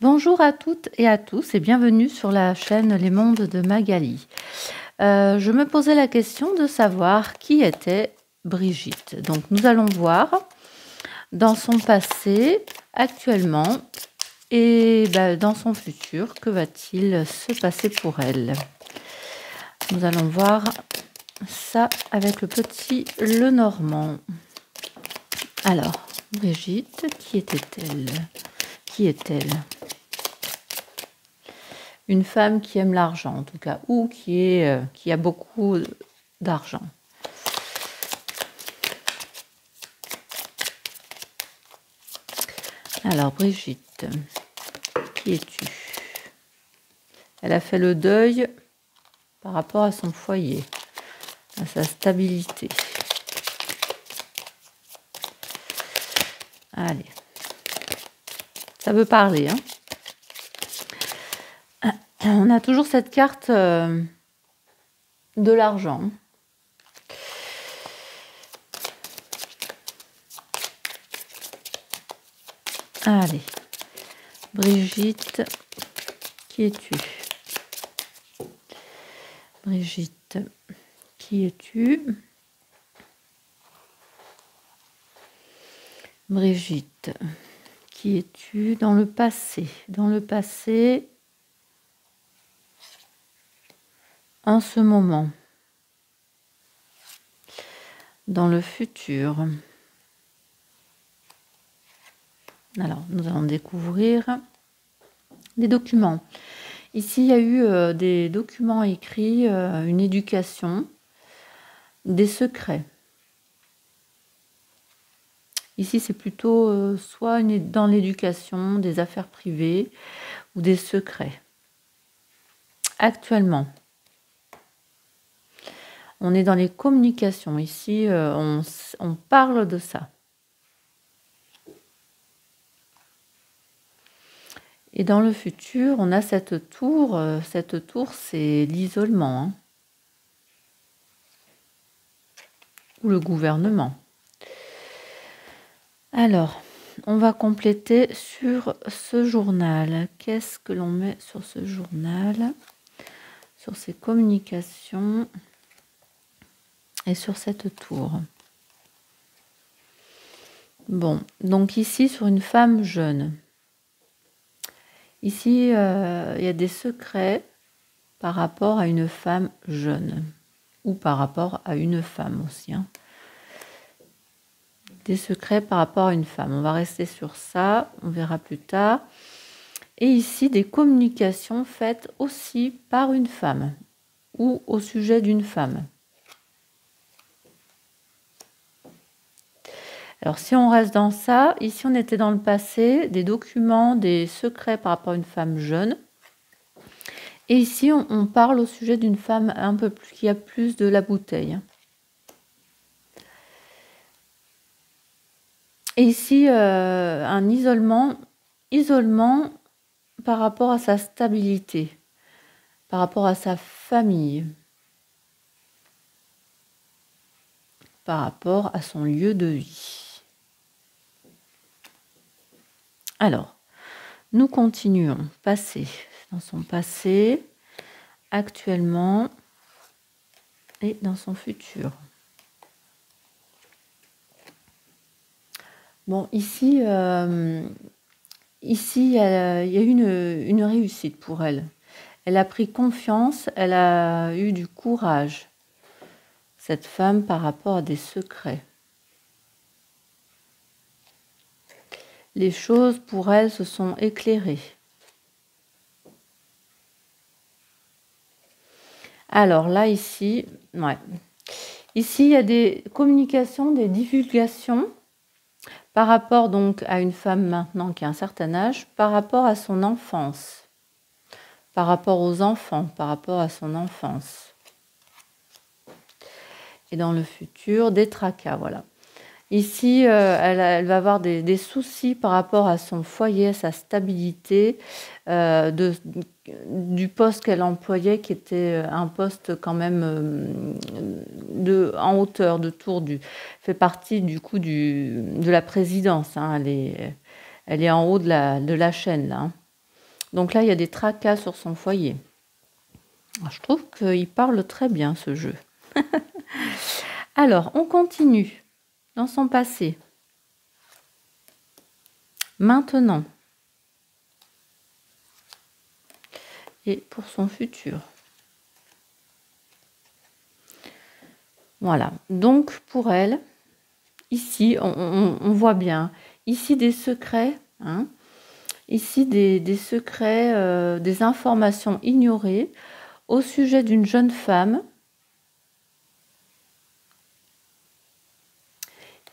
Bonjour à toutes et à tous et bienvenue sur la chaîne Les Mondes de Magali. Je me posais la question de savoir qui était Brigitte. Donc nous allons voir dans son passé, actuellement et dans son futur, que va-t-il se passer pour elle. Nous allons voir ça avec le petit Lenormand. Alors, Brigitte, qui était-elle? Qui est-elle? Une femme qui aime l'argent, en tout cas, ou qui a beaucoup d'argent. Alors, Brigitte, qui es-tu? Elle a fait le deuil par rapport à son foyer, à sa stabilité. Allez, ça veut parler, hein? On a toujours cette carte de l'argent. Allez, Brigitte, qui es-tu? Brigitte, qui es-tu? Brigitte, qui es-tu dans le passé? Dans le passé, en ce moment, dans le futur. Alors, nous allons découvrir des documents. Ici, il y a eu des documents écrits, une éducation, des secrets. Ici, c'est plutôt soit dans l'éducation, des affaires privées ou des secrets. Actuellement, on est dans les communications. Ici, on parle de ça. Et dans le futur, on a cette tour. Cette tour, c'est l'isolement, hein, ou le gouvernement. Alors, on va compléter sur ce journal. Qu'est-ce que l'on met sur ce journal? Sur ces communications et sur cette tour. Bon, donc ici, sur une femme jeune. Ici, il y a des secrets par rapport à une femme jeune. Ou par rapport à une femme aussi, hein. Des secrets par rapport à une femme. On va rester sur ça, on verra plus tard. Et ici, des communications faites aussi par une femme ou au sujet d'une femme. Alors, si on reste dans ça, ici, on était dans le passé, des documents, des secrets par rapport à une femme jeune. Et ici, on parle au sujet d'une femme un peu plus, qui a plus de la bouteille. Et ici, un isolement par rapport à sa stabilité, par rapport à sa famille, par rapport à son lieu de vie. Alors, nous continuons. Passé, dans son passé, actuellement et dans son futur. Bon, ici, il y a eu une réussite pour elle. Elle a pris confiance, elle a eu du courage, cette femme, par rapport à des secrets. Les choses pour elle se sont éclairées. Alors là, ici, ouais. Ici, il y a des communications, des divulgations par rapport donc à une femme maintenant qui a un certain âge, par rapport à son enfance, par rapport aux enfants, par rapport à son enfance. Et dans le futur, des tracas, voilà. Ici, elle va avoir des soucis par rapport à son foyer, à sa stabilité, du poste qu'elle employait, qui était un poste quand même en hauteur, de tour fait partie du coup de la présidence, hein, elle est en haut de la chaîne, là, hein. Donc là, il y a des tracas sur son foyer. Je trouve qu'il parle très bien, ce jeu. Alors, on continue dans son passé. Maintenant. Et pour son futur. Voilà. Donc, pour elle, ici, on voit bien. Ici, des secrets. Hein, ici, des secrets, des informations ignorées au sujet d'une jeune femme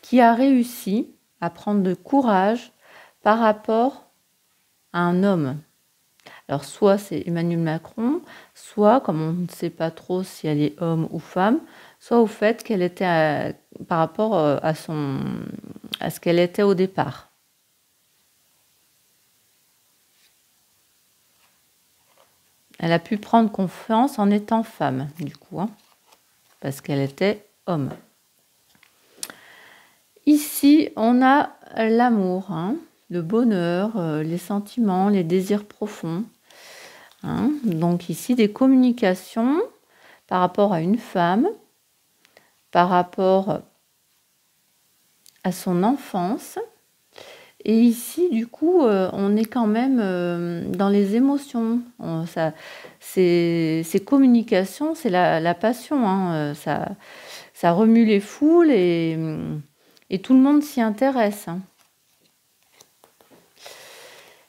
qui a réussi à prendre de courage par rapport à un homme. Alors, soit c'est Emmanuel Macron, soit, comme on ne sait pas trop si elle est homme ou femme, soit au fait qu'elle était par rapport à ce qu'elle était au départ. Elle a pu prendre confiance en étant femme, du coup, hein, parce qu'elle était homme. Ici, on a l'amour, hein, le bonheur, les sentiments, les désirs profonds. Hein. Donc ici, des communications par rapport à une femme, par rapport à son enfance. Et ici, du coup, on est quand même dans les émotions. Ces communications, c'est la passion. Hein. Ça remue les foules et tout le monde s'y intéresse. Hein.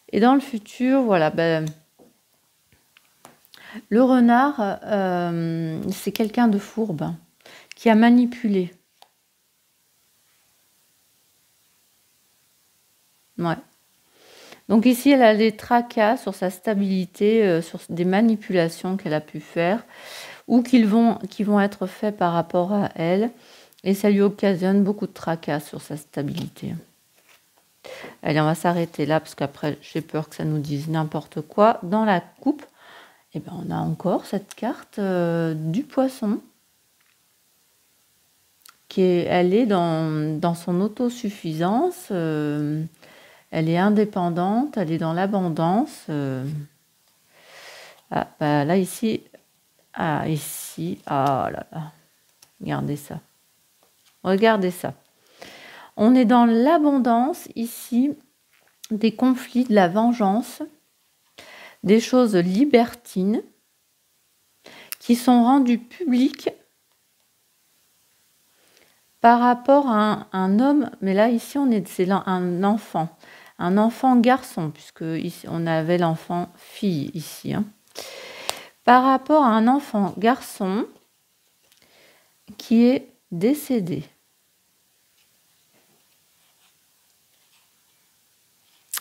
Et dans le futur, voilà, ben, le renard, c'est quelqu'un de fourbe, qui a manipulé. Ouais. Donc ici, elle a des tracas sur sa stabilité, sur des manipulations qu'elle a pu faire ou qui vont être faits par rapport à elle. Et ça lui occasionne beaucoup de tracas sur sa stabilité. Allez, on va s'arrêter là parce qu'après, j'ai peur que ça nous dise n'importe quoi. Dans la coupe, eh ben, on a encore cette carte du poisson. Elle est dans son autosuffisance. Elle est indépendante, elle est dans l'abondance. Ah, bah là, ici. Ah, ici. Ah là là. Regardez ça. Regardez ça. On est dans l'abondance, ici, des conflits, de la vengeance, des choses libertines qui sont rendues publiques par rapport à un homme. Mais là, ici, c'est un enfant garçon, puisque ici, on avait l'enfant fille ici. Hein. Par rapport à un enfant garçon qui est décédé.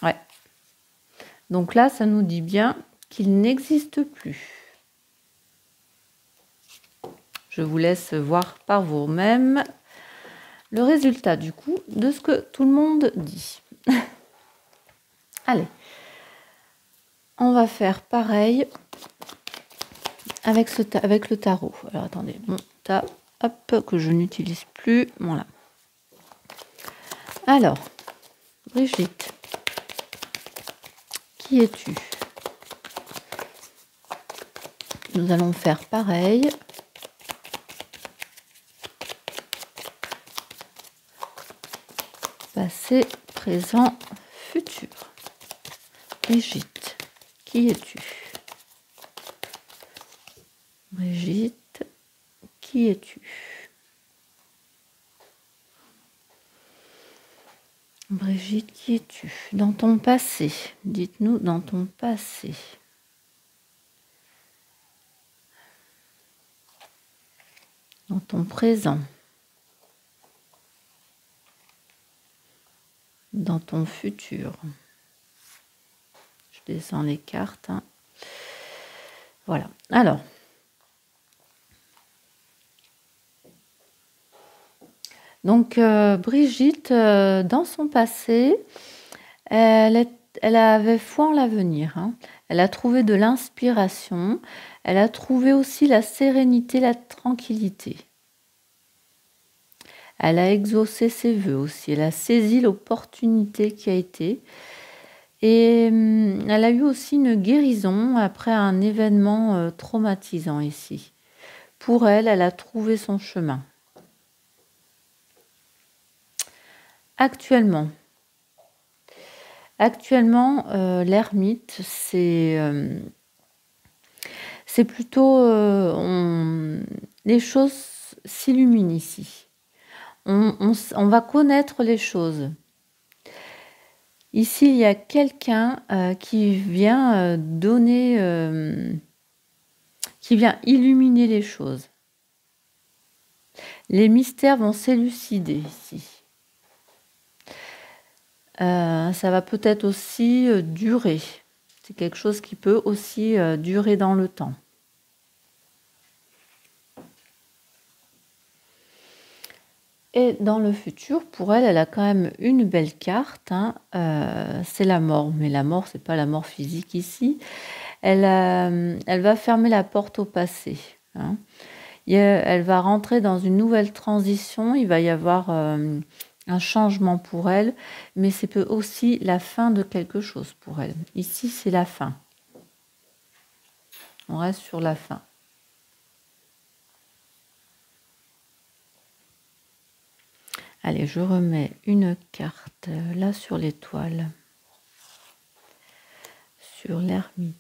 Ouais. Donc là, ça nous dit bien qu'il n'existe plus. Je vous laisse voir par vous-même le résultat du coup de ce que tout le monde dit. Allez, on va faire pareil avec le tarot. Alors attendez, mon tas, hop, que je n'utilise plus. Voilà. Alors, Brigitte, qui es-tu? Nous allons faire pareil. Passé, présent, futur. Brigitte, qui es-tu? Brigitte, qui es-tu? Brigitte, qui es-tu? Dans ton passé, dites-nous dans ton passé. Dans ton présent. Dans ton futur. Je descends les cartes. Hein. Voilà. Alors. Donc, Brigitte, dans son passé, elle avait foi en l'avenir. Hein. Elle a trouvé de l'inspiration. Elle a trouvé aussi la sérénité, la tranquillité. Elle a exaucé ses vœux aussi. Elle a saisi l'opportunité qui a été. Et elle a eu aussi une guérison après un événement traumatisant ici. Pour elle, elle a trouvé son chemin. Actuellement, l'ermite, c'est plutôt... les choses s'illuminent ici. On va connaître les choses. Ici, il y a quelqu'un qui vient donner... qui vient illuminer les choses. Les mystères vont s'élucider ici. Ça va peut-être aussi durer. C'est quelque chose qui peut aussi durer dans le temps. Et dans le futur, pour elle, elle a quand même une belle carte. C'est la mort. Mais la mort, c'est pas la mort physique ici. Elle va fermer la porte au passé. Elle va rentrer dans une nouvelle transition. Il va y avoir un changement pour elle. Mais c'est aussi la fin de quelque chose pour elle. Ici, c'est la fin. On reste sur la fin. Allez, je remets une carte là sur l'étoile, sur l'ermite.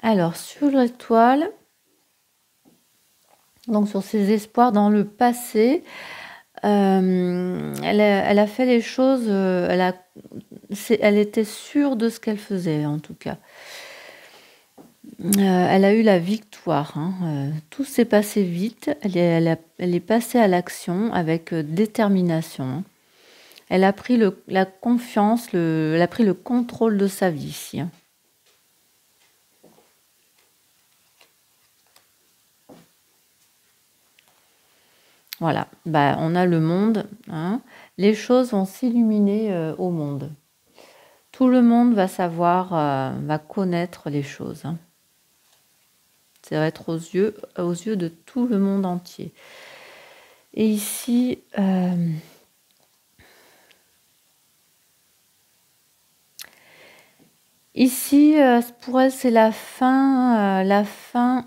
Alors, sur l'étoile, donc sur ses espoirs dans le passé, elle a fait les choses, elle était sûre de ce qu'elle faisait, en tout cas. Elle a eu la victoire. Tout s'est passé vite. Elle est passée à l'action avec détermination. Elle a pris la confiance, elle a pris le contrôle de sa vie ici. Voilà, on a le monde. Les choses vont s'illuminer au monde. Tout le monde va savoir, va connaître les choses. Ça va être aux yeux de tout le monde entier. Et ici, pour elle, c'est la fin.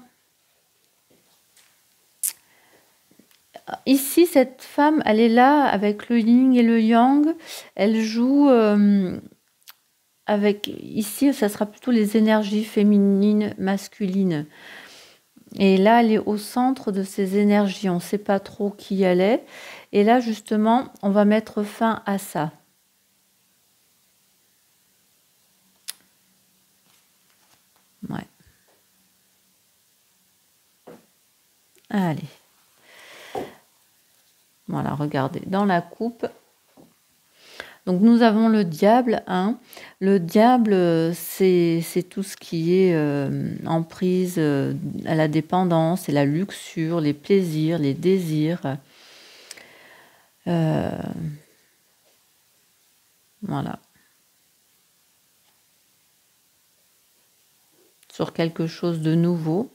Ici, cette femme, elle est là avec le yin et le yang. Elle joue avec... Ici, ça sera plutôt les énergies féminines, masculines. Et là, elle est au centre de ces énergies. On ne sait pas trop qui elle est. Et là, justement, on va mettre fin à ça. Ouais. Allez. Voilà, regardez, dans la coupe. Donc, nous avons le diable. Le diable, c'est tout ce qui est emprise à la dépendance, et la luxure, les plaisirs, les désirs. Voilà. Sur quelque chose de nouveau.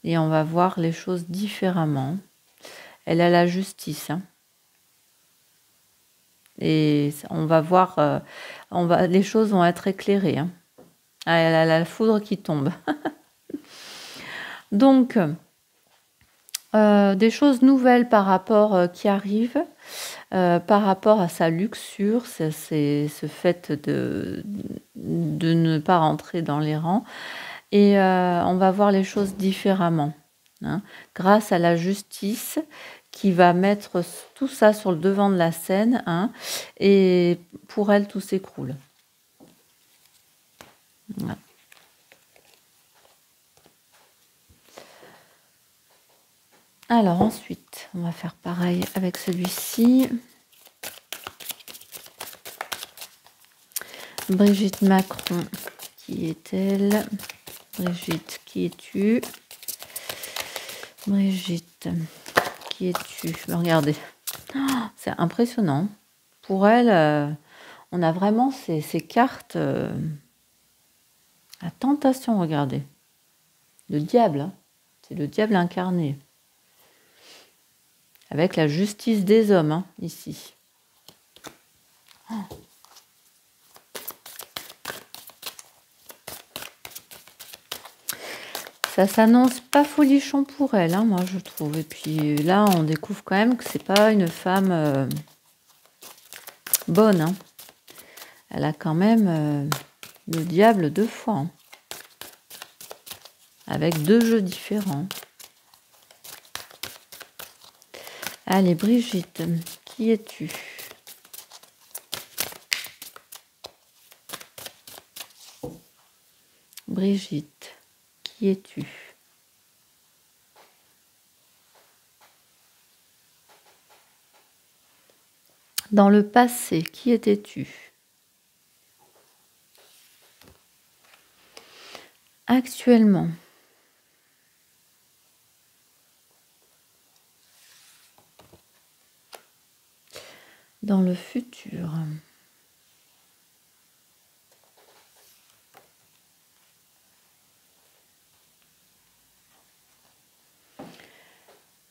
Et on va voir les choses différemment. Elle a la justice. Et on va voir, les choses vont être éclairées. Elle a la foudre qui tombe. Donc, des choses nouvelles par rapport qui arrivent, par rapport à sa luxure, c'est ce fait de ne pas rentrer dans les rangs. Et on va voir les choses différemment, grâce à la justice qui va mettre tout ça sur le devant de la scène, et pour elle, tout s'écroule. Voilà. Alors ensuite, on va faire pareil avec celui-ci. Brigitte Macron, qui est-elle? Brigitte, qui es-tu? Brigitte, qui es-tu? Regardez, c'est impressionnant. Pour elle, on a vraiment ces cartes à tentation, regardez. le diable, hein. C'est le diable incarné. Avec la justice des hommes, hein, ici. Oh. Ça s'annonce pas folichon pour elle, hein, moi je trouve. Et puis là, on découvre quand même que c'est pas une femme bonne, hein. Elle a quand même le diable 2 fois, hein, avec 2 jeux différents. Allez, Brigitte, qui es-tu? Brigitte, qui es-tu? Dans le passé, qui étais-tu? Actuellement. Dans le futur.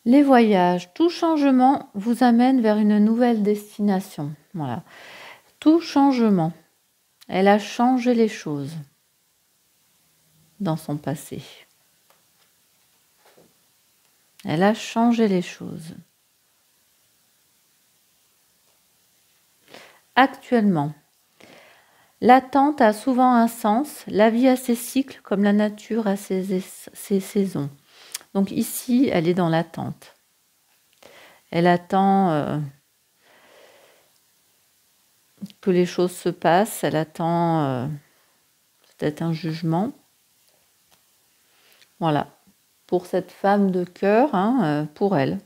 Les voyages, tout changement vous amène vers une nouvelle destination. Voilà. Tout changement. Elle a changé les choses dans son passé. Elle a changé les choses. Actuellement, l'attente a souvent un sens. La vie a ses cycles comme la nature a ses saisons. Donc ici, elle est dans l'attente. Elle attend que les choses se passent. Elle attend peut-être un jugement. Voilà. Pour cette femme de cœur, hein, pour elle.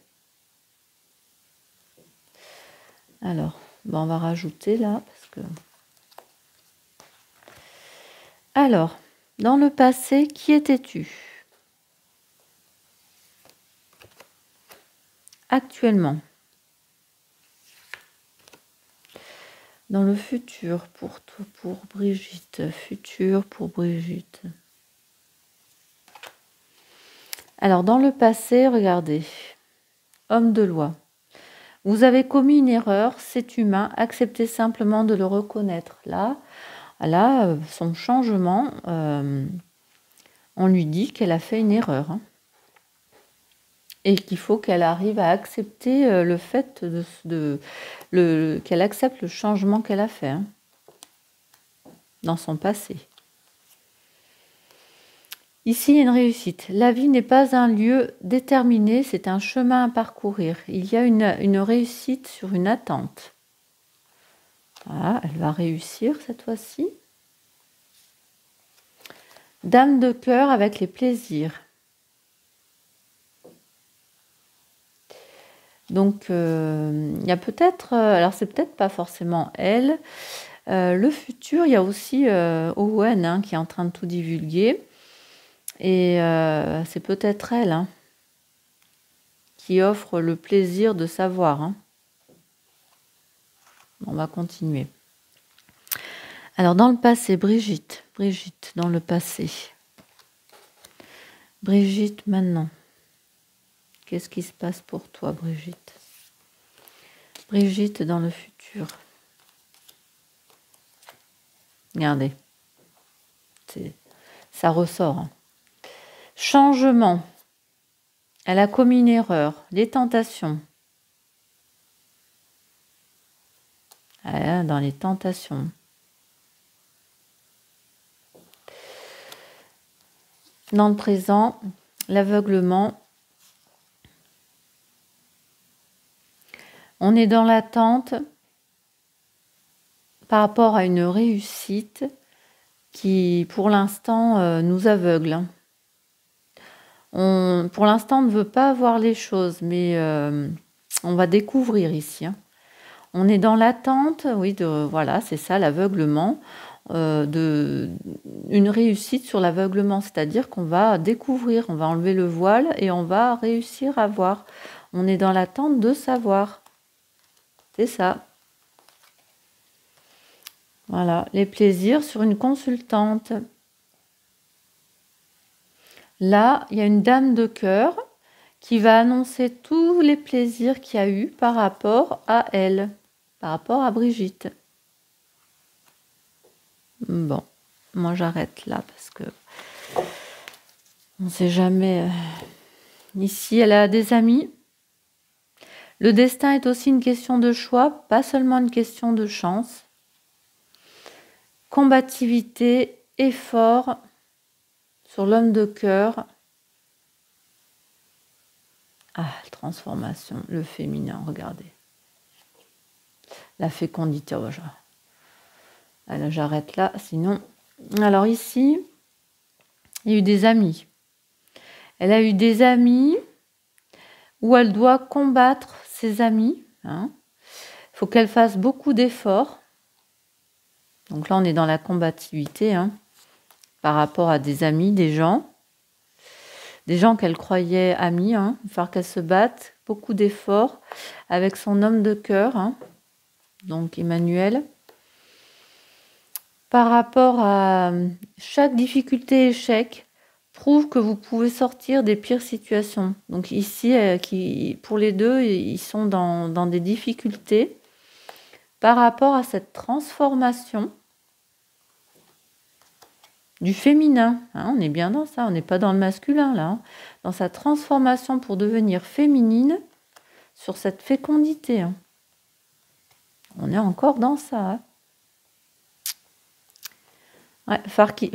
Alors, ben on va rajouter là, parce que... Alors, dans le passé, qui étais-tu? Actuellement. Dans le futur, pour Brigitte. Futur pour Brigitte. Alors, dans le passé, regardez. Homme de loi. Vous avez commis une erreur, c'est humain, acceptez simplement de le reconnaître. Là, son changement, on lui dit qu'elle a fait une erreur. Hein, et qu'il faut qu'elle arrive à accepter le fait qu'elle accepte le changement qu'elle a fait, hein, dans son passé. Ici, il y a une réussite. La vie n'est pas un lieu déterminé, c'est un chemin à parcourir. Il y a une réussite sur une attente. Voilà, elle va réussir cette fois-ci. Dame de cœur avec les plaisirs. Donc, il y a peut-être... alors, c'est peut-être pas forcément elle. Le futur, il y a aussi Owen, hein, qui est en train de tout divulguer. Et c'est peut-être elle, hein, qui offre le plaisir de savoir. Hein. On va continuer. Alors, dans le passé, Brigitte, dans le passé. Brigitte, maintenant. Qu'est-ce qui se passe pour toi, Brigitte? Brigitte, dans le futur. Regardez. Ça ressort. Hein. Changement. Elle a commis une erreur. Les tentations. Dans les tentations. Dans le présent, l'aveuglement. On est dans l'attente par rapport à une réussite qui, pour l'instant, nous aveugle. Hein. Pour l'instant, on ne veut pas voir les choses, mais on va découvrir ici. Hein. On est dans l'attente, oui, voilà, c'est ça, l'aveuglement, une réussite sur l'aveuglement, c'est-à-dire qu'on va découvrir, on va enlever le voile et on va réussir à voir. On est dans l'attente de savoir. C'est ça. Voilà, les plaisirs sur une consultante. Là, il y a une dame de cœur qui va annoncer tous les plaisirs qu'il y a eu par rapport à elle, par rapport à Brigitte. Bon, moi j'arrête là parce que on ne sait jamais. Ici, elle a des amis. Le destin est aussi une question de choix, pas seulement une question de chance. Combativité, effort sur l'homme de cœur. Ah, transformation, le féminin, regardez. La fécondité, oh, alors j'arrête là, sinon... Alors ici, il y a eu des amis. Elle a eu des amis où elle doit combattre ses amis. Il faut qu'elle fasse beaucoup d'efforts. Donc là, on est dans la combativité par rapport à des amis, des gens qu'elle croyait amis. Il va falloir qu'elle se batte, beaucoup d'efforts avec son homme de cœur, donc Emmanuel. Par rapport à chaque difficulté, échec, prouve que vous pouvez sortir des pires situations. Donc ici, pour les deux, ils sont dans des difficultés. Par rapport à cette transformation du féminin, on est bien dans ça, on n'est pas dans le masculin là, dans sa transformation pour devenir féminine sur cette fécondité. On est encore dans ça. Ouais,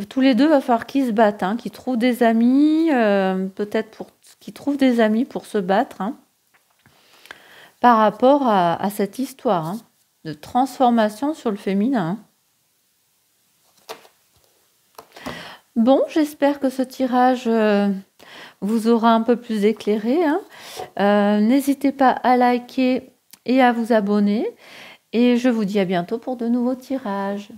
tous les deux, il va falloir qu'ils se battent, qu'ils trouvent des amis, peut-être qu'ils trouvent des amis pour se battre par rapport à cette histoire de transformation sur le féminin. Bon, j'espère que ce tirage vous aura un peu plus éclairé. N'hésitez pas à liker et à vous abonner. Et je vous dis à bientôt pour de nouveaux tirages.